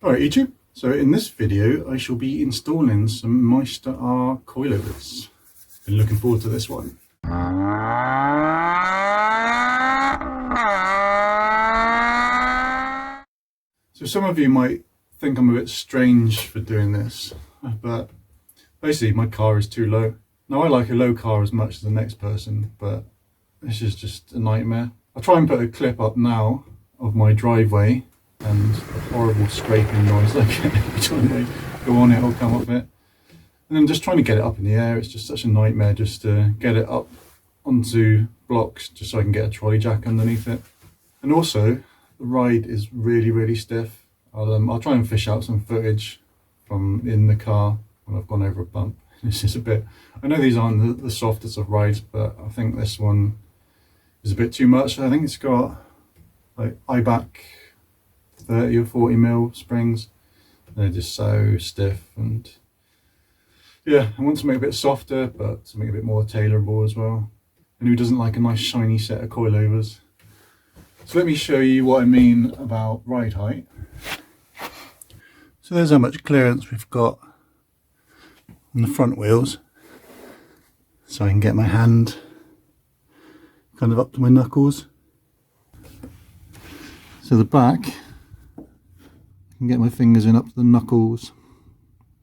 Alright YouTube, so in this video I shall be installing some MeisterR coilovers. Been looking forward to this one. So some of you might think I'm a bit strange for doing this, but basically my car is too low. Now I like a low car as much as the next person, but this is just a nightmare. I'll try and put a clip up now of my driveway and the horrible scraping noise I get every time I go on it or come off it. And then just trying to get it up in the air, it's just such a nightmare just to get it up onto blocks just so I can get a trolley jack underneath it. And also, the ride is really stiff. I'll try and fish out some footage from in the car when I've gone over a bump. It's just a bit, I know these aren't the softest of rides, but I think this one is a bit too much. I think it's got like Eibach 30 or 40 mil springs. They're just so stiff, and yeah, I want something a bit softer but something a bit more tailorable as well. And who doesn't like a nice shiny set of coilovers? So let me show you what I mean about ride height. So there's how much clearance we've got on the front wheels, so I can get my hand kind of up to my knuckles. So the back, I can get my fingers in up to the knuckles,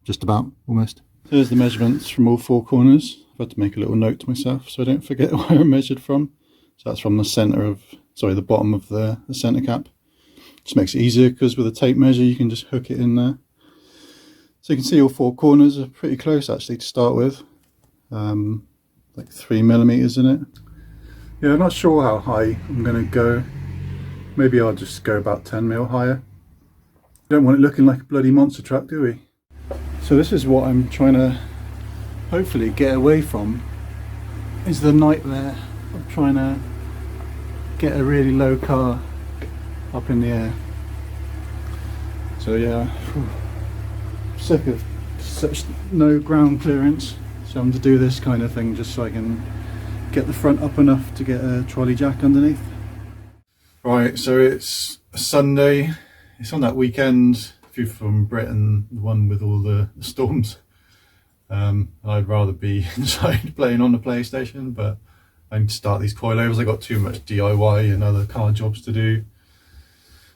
just about, almost. So there's the measurements from all four corners. I've had to make a little note to myself so I don't forget where I measured from. So that's from the centre of, sorry, the bottom of the centre cap. Just makes it easier because with a tape measure you can just hook it in there. So you can see all four corners are pretty close actually to start with. Like 3 millimeters in it. Yeah, I'm not sure how high I'm going to go. Maybe I'll just go about 10 mil higher. Don't want it looking like a bloody monster truck, do we? So this is what I'm trying to hopefully get away from, is the nightmare of trying to get a really low car up in the air. So yeah, sick of such no ground clearance, so I'm to do this kind of thing just so I can get the front up enough to get a trolley jack underneath. Right, so it's a Sunday, it's on that weekend, if you're from Britain, the one with all the storms. I'd rather be inside playing on the PlayStation, but I need to start these coilovers. I got too much DIY and other car jobs to do.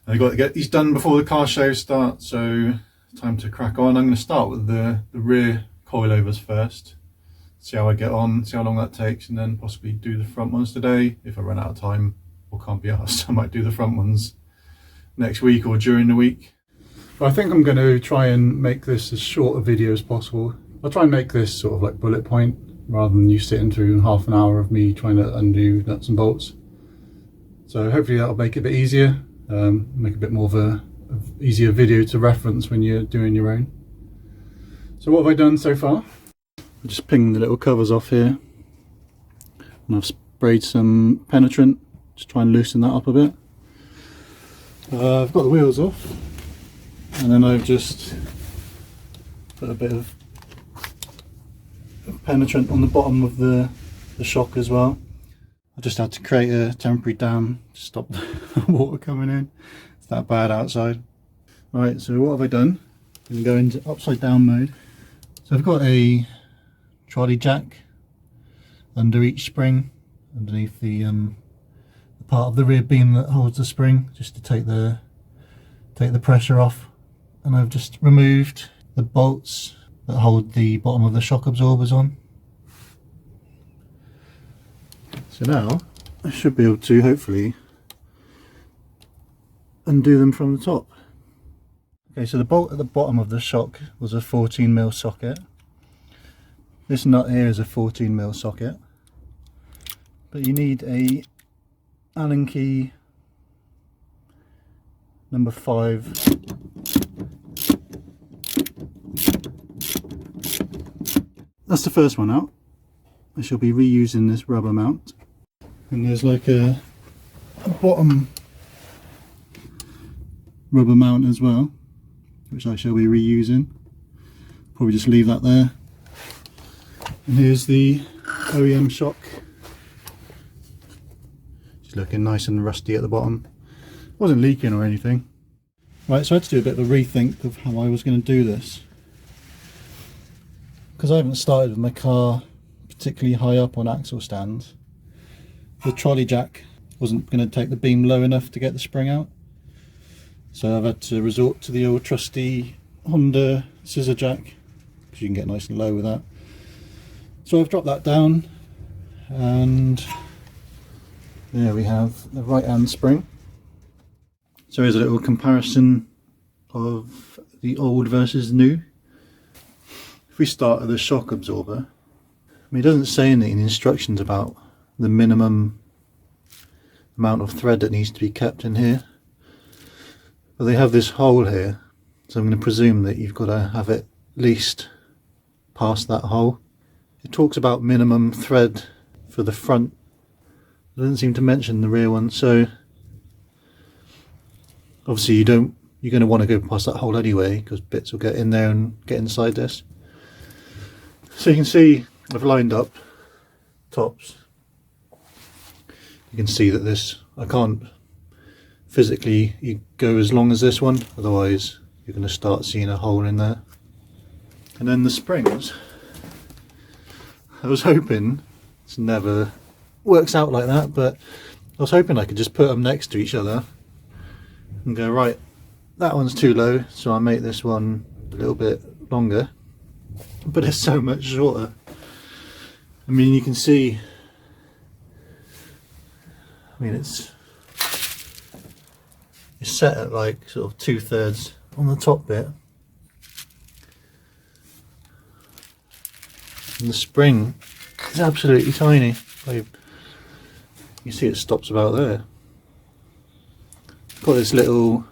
I got to get these done before the car show starts, so time to crack on. I'm going to start with the rear coilovers first, see how I get on, see how long that takes, and then possibly do the front ones today. If I run out of time or can't be asked, I might do the front ones next week or during the week. But I think I'm going to try and make this as short a video as possible. I'll try and make this sort of like bullet point rather than you sitting through half an hour of me trying to undo nuts and bolts. So hopefully that'll make it a bit easier, make a bit more of a easier video to reference when you're doing your own. So what have I done so far? I just pinged the little covers off here, and I've sprayed some penetrant, just try and loosen that up a bit. I've got the wheels off, and then I've just put a bit of penetrant on the bottom of the shock as well. I just had to create a temporary dam to stop the water coming in. It's that bad outside. Right, so what have I done? I'm going to go into upside down mode. So I've got a trolley jack under each spring, underneath the part of the rear beam that holds the spring, just to take the pressure off. And I've just removed the bolts that hold the bottom of the shock absorbers on. So now I should be able to hopefully undo them from the top. Okay, so the bolt at the bottom of the shock was a 14mm socket. This nut here is a 14mm socket, but you need a Allen key number 5. That's the first one out. I shall be reusing this rubber mount. And there's like a bottom rubber mount as well, which I shall be reusing. Probably just leave that there. And here's the OEM shock. It's looking nice and rusty at the bottom. It wasn't leaking or anything. Right, so I had to do a bit of a rethink of how I was going to do this, because I haven't started with my car particularly high up on axle stands. The trolley jack wasn't going to take the beam low enough to get the spring out, so I've had to resort to the old trusty Honda scissor jack, because you can get nice and low with that. So I've dropped that down, and there we have the right hand spring. So here's a little comparison of the old versus new. If we start with the shock absorber, I mean, it doesn't say anything in the instructions about the minimum amount of thread that needs to be kept in here, but they have this hole here, so I'm going to presume that you've got to have it at least past that hole. It talks about minimum thread for the front, it doesn't seem to mention the rear one, so obviously you're going to want to go past that hole anyway, because bits will get in there and get inside this. So you can see I've lined up tops. You can see that this, I can't physically go as long as this one, otherwise you're going to start seeing a hole in there. And then the springs, I was hoping, it's never works out like that, but I was hoping I could just put them next to each other and go, right, that one's too low, so I'll make this one a little bit longer, but it's so much shorter. I mean, you can see, I mean, it's set at like sort of 2/3 on the top bit, and the spring is absolutely tiny. You see it stops about there. Got this little,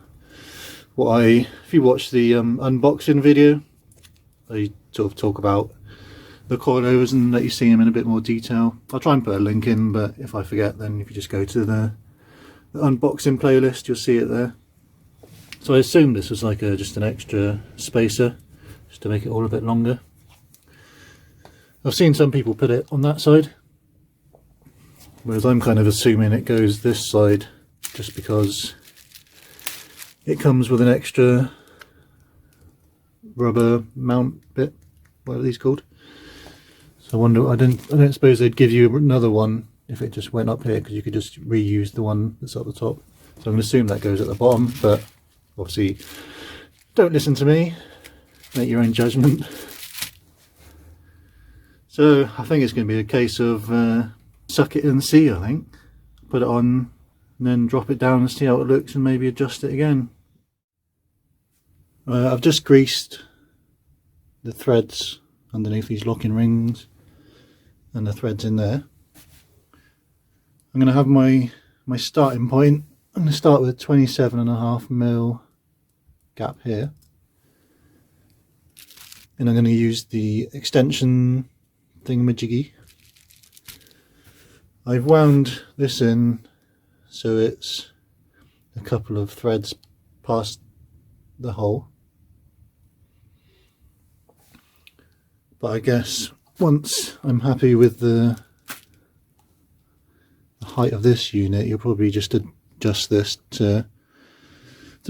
if you watch the unboxing video, I sort of talk about the coilovers and let you see them in a bit more detail. I'll try and put a link in, but if I forget, then if you just go to the unboxing playlist, you'll see it there. So I assumed this was like just an extra spacer, just to make it all a bit longer. I've seen some people put it on that side, whereas I'm kind of assuming it goes this side, just because it comes with an extra rubber mount bit, whatever these called. So I wonder, I don't suppose they'd give you another one if it just went up here, because you could just reuse the one that's at the top. So I'm going to assume that goes at the bottom, but obviously don't listen to me, make your own judgment. So I think it's going to be a case of suck it and see, I think. Put it on and then drop it down and see how it looks, and maybe adjust it again. I've just greased the threads underneath these locking rings and the threads in there. I'm going to have my starting point. I'm going to start with a 27.5mm gap here, and I'm going to use the extension thingamajiggy. I've wound this in so it's a couple of threads past the hole, but I guess once I'm happy with the height of this unit, you'll probably just adjust this to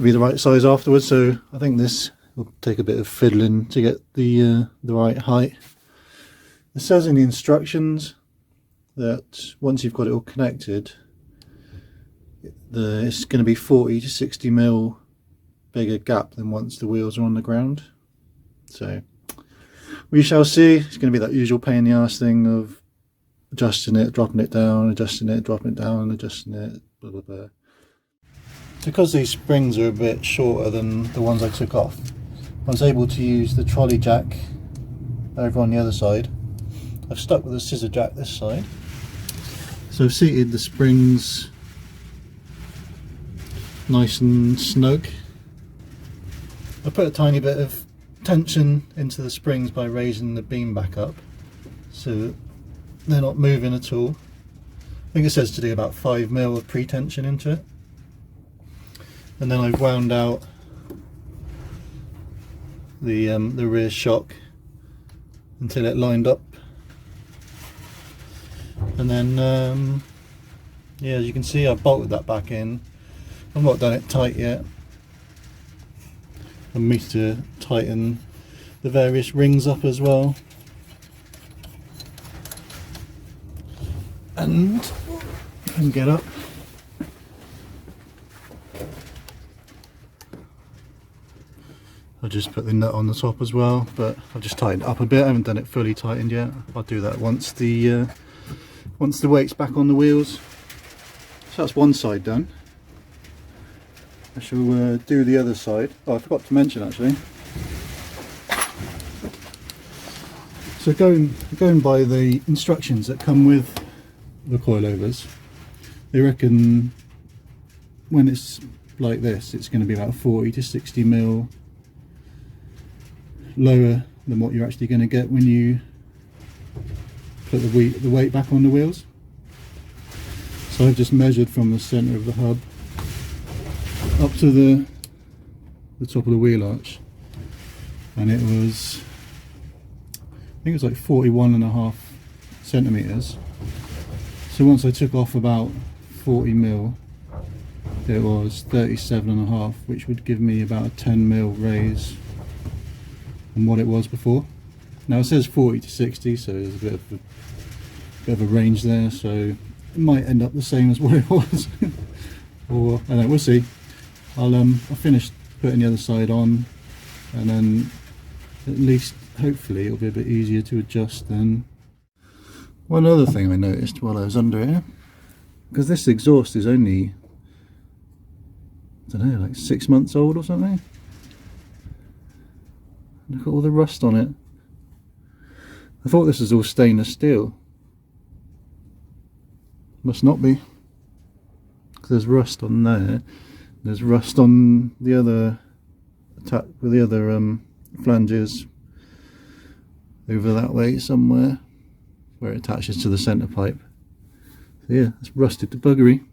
be the right size afterwards. So I think this will take a bit of fiddling to get the right height. It says in the instructions that once you've got it all connected, it's going to be 40 to 60mm bigger gap than once the wheels are on the ground. So we shall see. It's going to be that usual pain in the arse thing of adjusting it, dropping it down, adjusting it, dropping it down, adjusting it, blah blah blah. Because these springs are a bit shorter than the ones I took off, I was able to use the trolley jack over on the other side. I've stuck with a scissor jack this side. So I've seated the springs nice and snug. I put a tiny bit of tension into the springs by raising the beam back up, so they're not moving at all. I think it says to do about 5mm of pre-tension into it. And then I've wound out the rear shock until it lined up. And then yeah, as you can see, I've bolted that back in. I've not done it tight yet, and me to tighten the various rings up as well. And if I can get up, I'll just put the nut on the top as well, but I've just tightened it up a bit. I haven't done it fully tightened yet. I'll do that once the weight's back on the wheels. So that's one side done. I shall do the other side. Oh, I forgot to mention actually. So going by the instructions that come with the coilovers, they reckon when it's like this, it's going to be about 40 to 60 mil lower than what you're actually going to get when you put the weight back on the wheels. So I've just measured from the centre of the hub up to the top of the wheel arch, and it was, I think it was like 41.5 centimetres. So once I took off about 40 mil, it was 37.5, which would give me about a 10 mil raise from what it was before. Now it says 40 to 60, so there's a bit of a range there, so it might end up the same as what it was. Or I don't know, we'll see. I'll finish putting the other side on, and then at least hopefully it'll be a bit easier to adjust then. One other thing I noticed while I was under here, because this exhaust is only, I don't know, like 6 months old or something. Look at all the rust on it. I thought this was all stainless steel. Must not be. There's rust on there. There's rust on the other flanges over that way somewhere, where it attaches to the centre pipe. So yeah, it's rusted to buggery.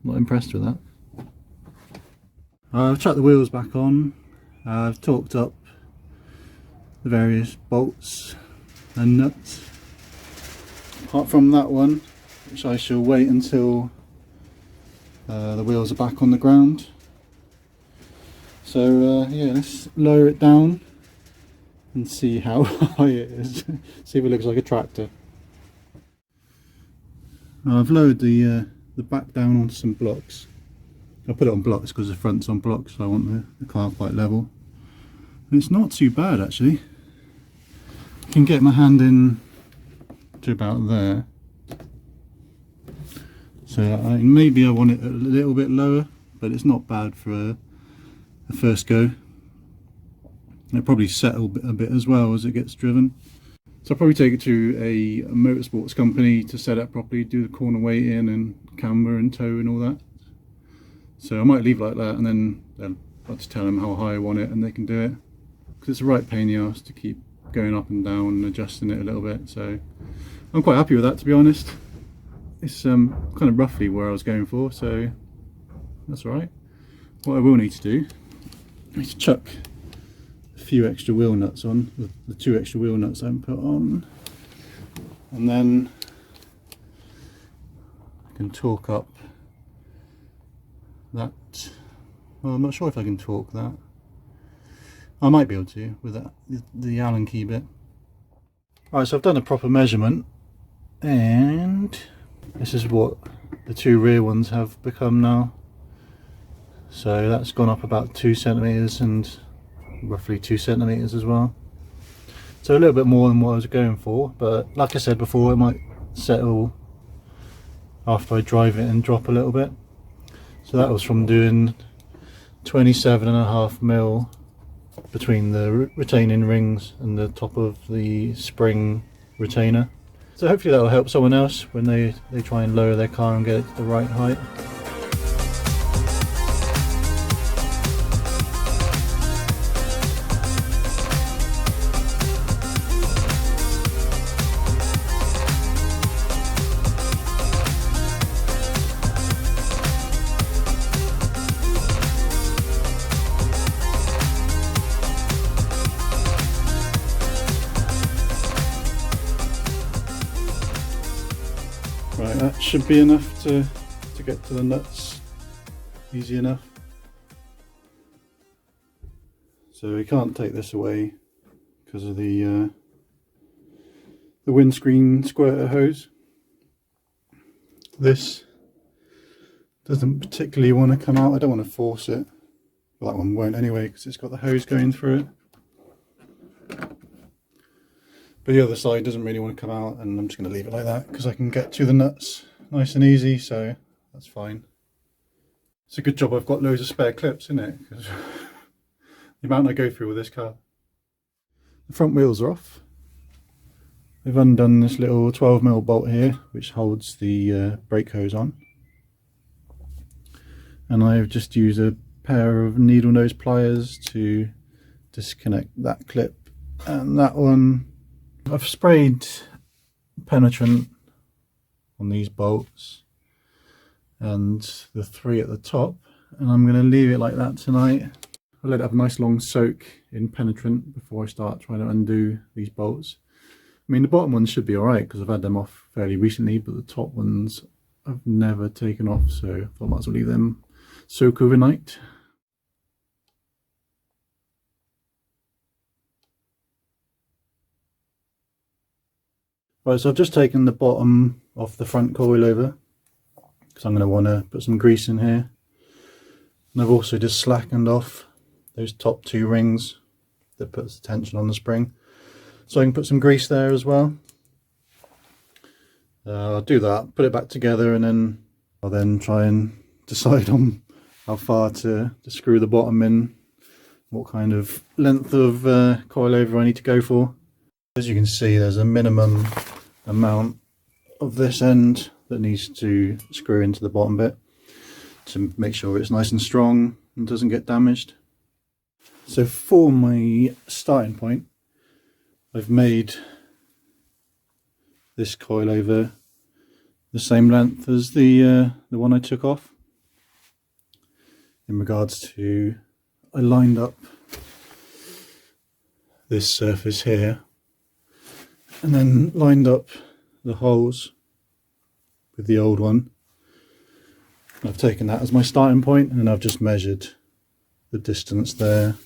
Not impressed with that. I've chucked the wheels back on. I've torqued up the various bolts and nuts. Apart from that one, which I shall wait until the wheels are back on the ground. So yeah, let's lower it down and see how high it is. See if it looks like a tractor. Now I've lowered the back down onto some blocks. I put it on blocks because the front's on blocks, so I want the car quite level. And it's not too bad actually. I can get my hand in to about there. So maybe I want it a little bit lower, but it's not bad for a first go. It'll probably settle a bit as well as it gets driven. So I'll probably take it to a motorsports company to set it up properly, do the corner weight in and camber and tow and all that. So I might leave it like that, and then I'll just tell them how high I want it and they can do it. Because it's a right pain in the arse to keep going up and down and adjusting it a little bit. So I'm quite happy with that, to be honest. It's kind of roughly where I was going for, so that's alright. What I will need to do is to chuck a few extra wheel nuts on, the 2 extra wheel nuts I haven't put on, and then I can torque up that. Well, I'm not sure if I can torque that. I might be able to with that, the Allen key bit. Alright, so I've done a proper measurement, and this is what the 2 rear ones have become now. So that's gone up about 2 centimetres and roughly 2 centimetres as well. So a little bit more than what I was going for, but like I said before, it might settle after I drive it and drop a little bit. So that was from doing 27.5 mil between the retaining rings and the top of the spring retainer. So hopefully that will help someone else when they try and lower their car and get it to the right height. Right, that should be enough to get to the nuts, easy enough. So we can't take this away because of the windscreen squirter hose. This doesn't particularly want to come out. I don't want to force it. Well, that one won't anyway because it's got the hose going through it. But the other side doesn't really want to come out, and I'm just going to leave it like that because I can get to the nuts nice and easy, so that's fine. It's a good job I've got loads of spare clips in it, because the amount I go through with this car. The front wheels are off. They've undone this little 12mm bolt here which holds the brake hose on, and I've just used a pair of needle nose pliers to disconnect that clip and that one. I've sprayed penetrant on these bolts and the 3 at the top, and I'm going to leave it like that tonight. I'll let it have a nice long soak in penetrant before I start trying to undo these bolts. I mean, the bottom ones should be alright because I've had them off fairly recently, but the top ones I've never taken off, so I thought I might as well leave them soak overnight. Right, so I've just taken the bottom off the front coilover because I'm going to want to put some grease in here. And I've also just slackened off those top 2 rings that puts the tension on the spring, so I can put some grease there as well. I'll do that, put it back together, and then I'll then try and decide on how far to screw the bottom in, what kind of length of coilover I need to go for. As you can see, there's a minimum amount of this end that needs to screw into the bottom bit to make sure it's nice and strong and doesn't get damaged. So for my starting point, I've made this coilover the same length as the one I took off. In regards to, I lined up this surface here and then lined up the holes with the old one. I've taken that as my starting point, and I've just measured the distance there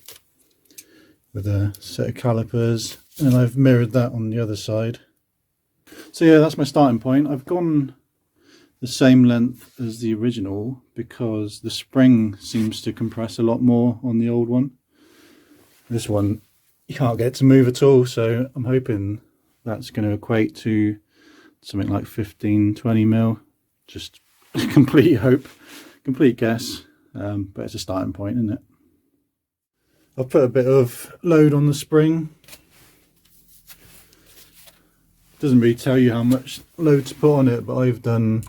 with a set of calipers, and I've mirrored that on the other side. So yeah, that's my starting point. I've gone the same length as the original because the spring seems to compress a lot more on the old one. This one you can't get to move at all, so I'm hoping that's going to equate to something like 15-20mm. Just complete hope, complete guess, but it's a starting point, isn't it? I've put a bit of load on the spring. Doesn't really tell you how much load to put on it, but I've done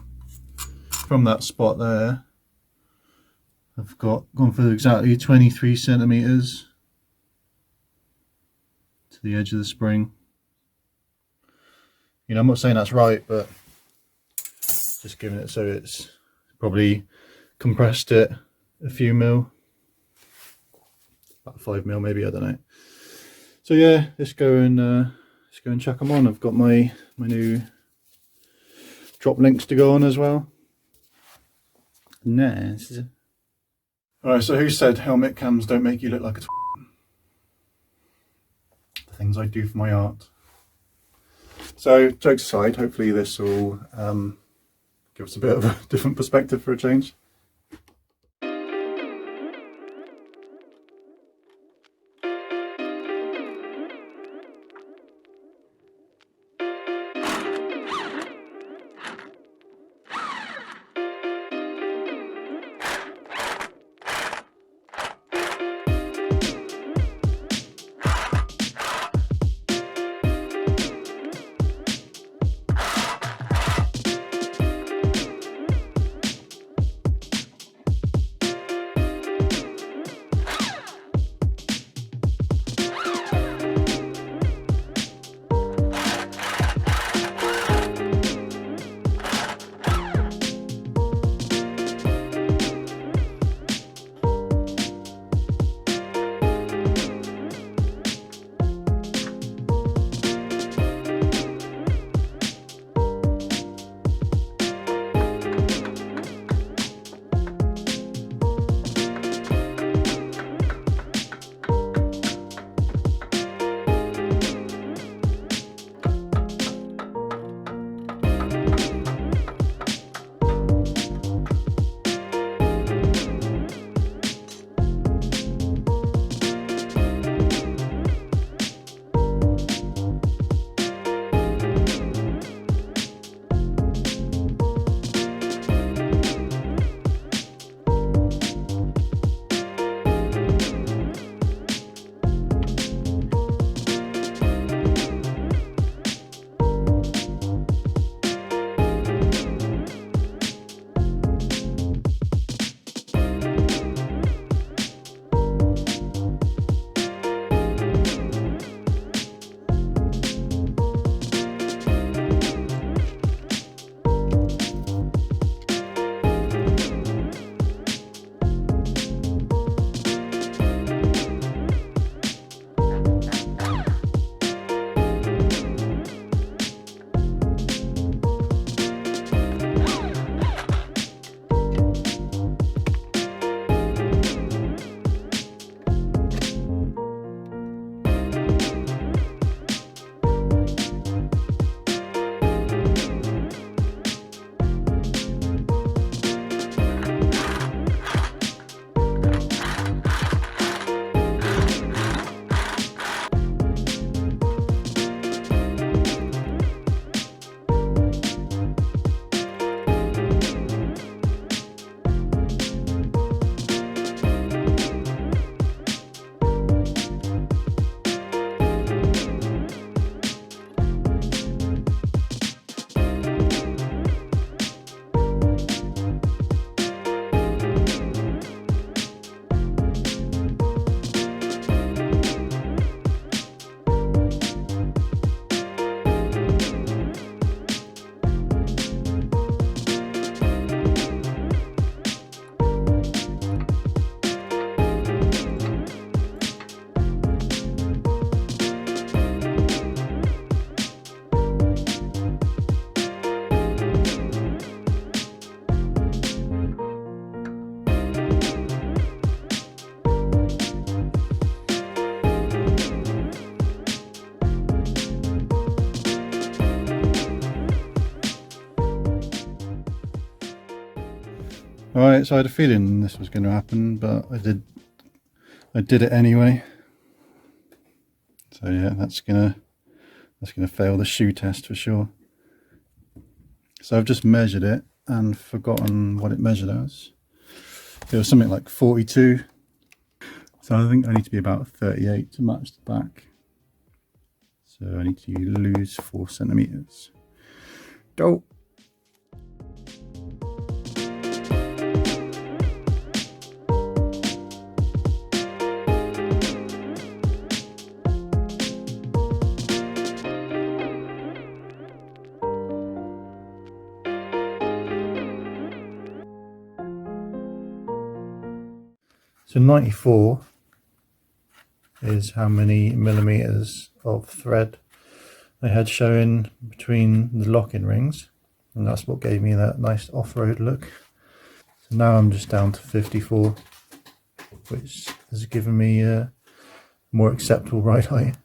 from that spot there. I've gone for exactly 23 centimeters to the edge of the spring. You know, I'm not saying that's right, but just giving it so it's probably compressed it a few mil, about 5mm maybe, I don't know. So yeah, let's go and chuck them on. I've got my new drop links to go on as well. Nice. Alright, so who said helmet cams don't make you look like a the things I do for my art. So jokes aside, hopefully this will give us a bit of a different perspective for a change. Alright, so I had a feeling this was going to happen, but I did it anyway. So yeah, that's gonna fail the shoe test for sure. So I've just measured it and forgotten what it measured as. It was something like 42. So I think I need to be about 38 to match the back. So I need to lose 4 centimeters. Go! So 94 is how many millimeters of thread I had showing between the lock-in rings, and that's what gave me that nice off-road look. So now I'm just down to 54, which has given me a more acceptable ride height.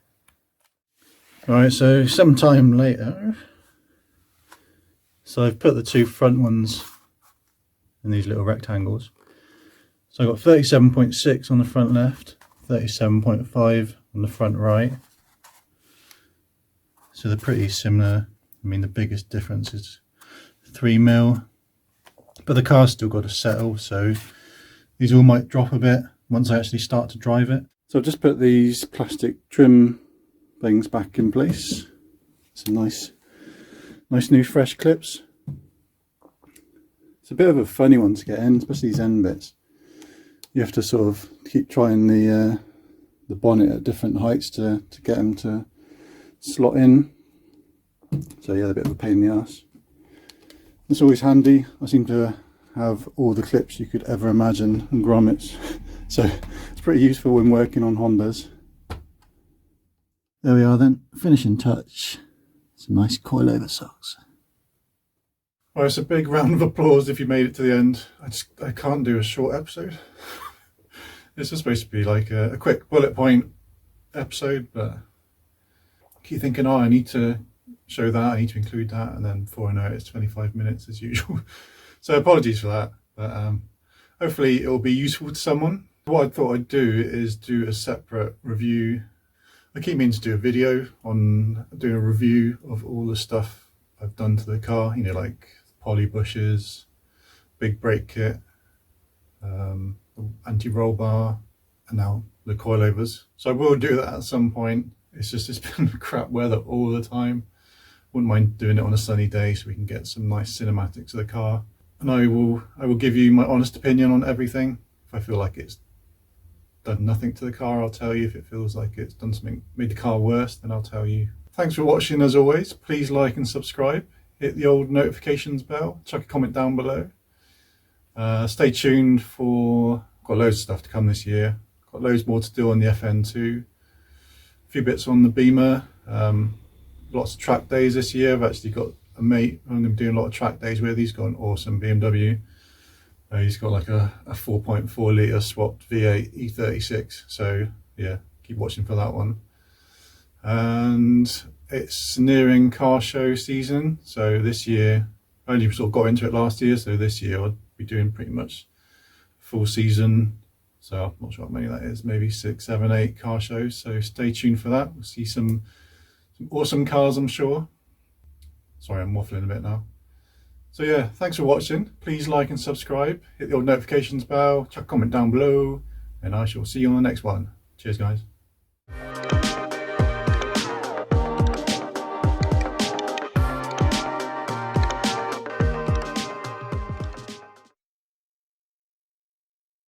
Alright, so sometime later, so I've put the 2 front ones in these little rectangles. So I've got 37.6 on the front left, 37.5 on the front right. So they're pretty similar. I mean, the biggest difference is 3mm, but the car's still got to settle, so these all might drop a bit once I actually start to drive it. So I've just put these plastic trim things back in place. Some nice new fresh clips. It's a bit of a funny one to get in, especially these end bits. You have to sort of keep trying the bonnet at different heights to get them to slot in. So yeah, they're a bit of a pain in the ass. It's always handy. I seem to have all the clips you could ever imagine and grommets, so it's pretty useful when working on Hondas. There we are then, finishing touch. Some nice coilover socks. Well, it's a big round of applause if you made it to the end. I can't do a short episode. This is supposed to be like a quick bullet point episode, but I keep thinking, oh, I need to show that, I need to include that, and then before I know it, it's 25 minutes as usual. So apologies for that, but hopefully it will be useful to someone. What I thought I'd do is do a separate review. I keep meaning to do a video on doing a review of all the stuff I've done to the car, you know, like poly bushes, big brake kit, anti-roll bar, and now the coilovers. So I will do that at some point. It's been crap weather all the time. Wouldn't mind doing it on a sunny day so we can get some nice cinematics of the car. And I will give you my honest opinion on everything. If I feel like it's done nothing to the car, I'll tell you. If it feels like it's done something, made the car worse, then I'll tell you. Thanks for watching as always. Please like and subscribe. Hit the old notifications bell. Chuck a comment down below. Stay tuned for, got loads of stuff to come this year. Got loads more to do on the FN2. A few bits on the Beamer. Lots of track days this year. I've actually got a mate I'm going to be doing a lot of track days with. He's got an awesome BMW. He's got like a 4.4 litre swapped V8 E36. So yeah, keep watching for that one. And it's nearing car show season. So this year, I only sort of got into it last year. So this year I'll be doing pretty much full season. So I'm not sure how many that is, maybe 6, 7, 8 car shows. So stay tuned for that. We'll see some awesome cars, I'm sure. Sorry, I'm waffling a bit now. So yeah, thanks for watching. Please like and subscribe. Hit the old notifications bell. Chuck a comment down below. And I shall see you on the next one. Cheers, guys.